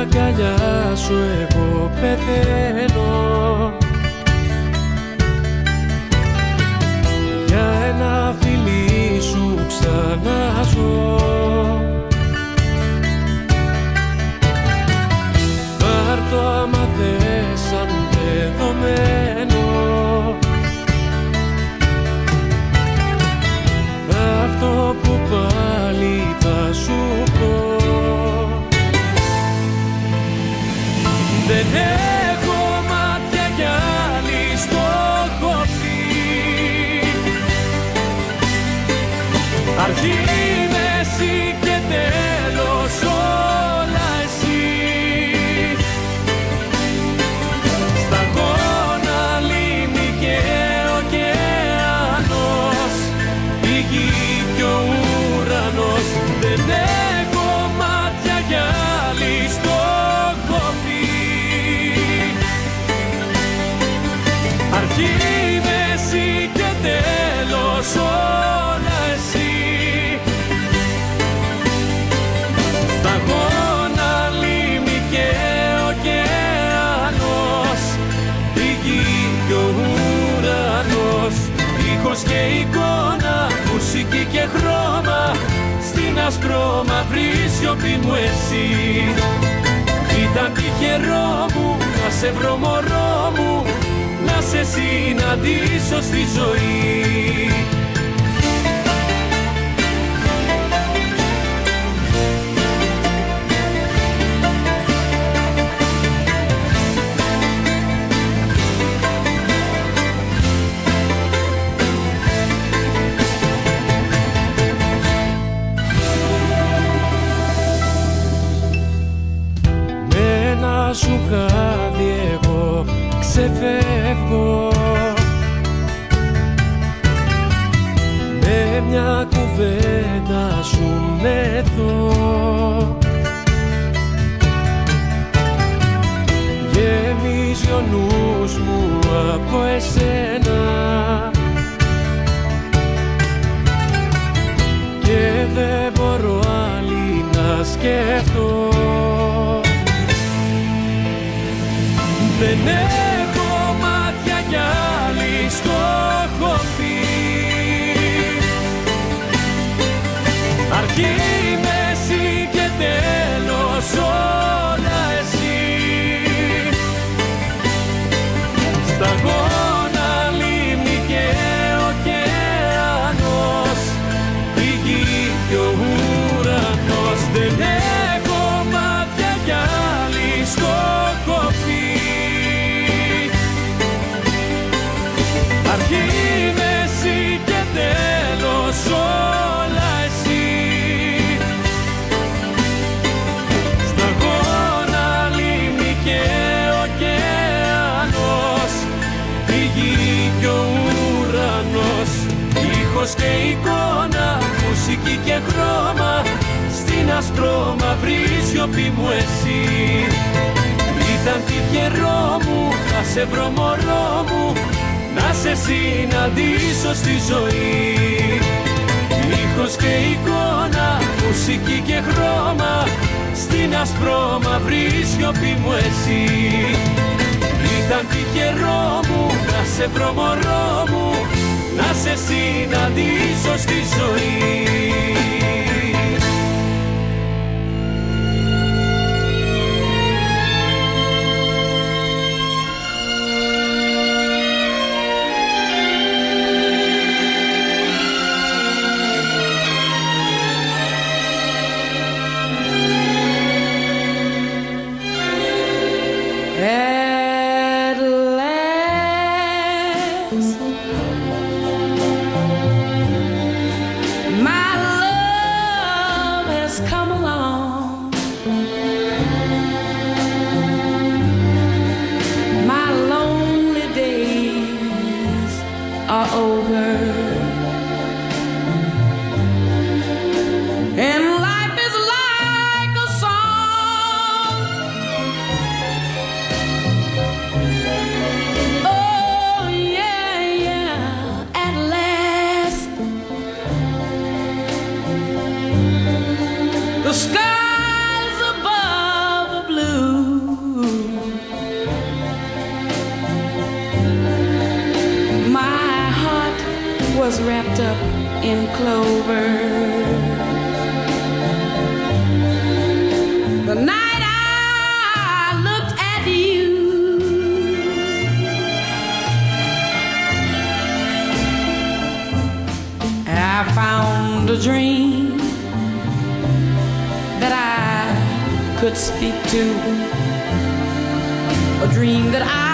αγκαλιά σου εγώ πεθαίνω, για ένα φιλί σου ξαναζώ. Πάρ' το άμα θες σαν δεδομένο, αυτό που πάλι θα σου πω. Δεν έχω μάτια κι άλλη στο έχω πει, αρχή, μέση και τέλος όλα εσύ. Σταγόνα, λίμνη και ωκεανός, η γη κι ο ουρανός. Δεν έχω μάτια κι άλλη στο έχω πει, αρχή, μέση και τέλος όλα εσύ. Σταγόνα, λίμνη και ωκεανός, η γη κι ο ουρανός. Ήχος και εικόνα, μουσική και χρώμα, στην ασπρόμαυρη σιωπή μου εσύ. Ήταν τυχερό μου να σε βρω μωρό μου, να σε συναντήσω στη ζωή. Με ένα σου χάδι εγώ ξεφεύγω, με μια κουβέντα σου μεθώ. Γεμίζει ο νους μου από εσένα και δεν μπορώ άλλη να σκεφτώ. Δεν έχω μάτια κι άλλη στο έχω πει, αρχή, μέση και τέλος όλα εσύ. Σταγόνα, λίμνη και ωκεανός, η γη κι ο ουρανός. Δεν έχω μάτια κι άλλη στο έχω πει, αρχή, μέση και τέλος όλα εσύ. Σταγόνα, λίμνη και ωκεανός, η γη κι ο ουρανός. Ήχος και εικόνα, μουσική και χρώμα, στην ασπρόμαυρη σιωπή μου εσύ. Ήταν τυχερό μου να σε βρω μωρό μου, να σε συναντήσω στη ζωή. Ήχος και εικόνα, μουσική και χρώμα, στην ασπρόμαυρη σιωπή μου εσύ. Ήταν τυχερό μου να σε βρω μωρό μου, να σε συναντήσω στη ζωή. At last, my love has come along. My lonely days are over, and life is the skies above are blue. My heart was wrapped up in clover. The night I looked at you, I found a dream that I could speak to, a dream that I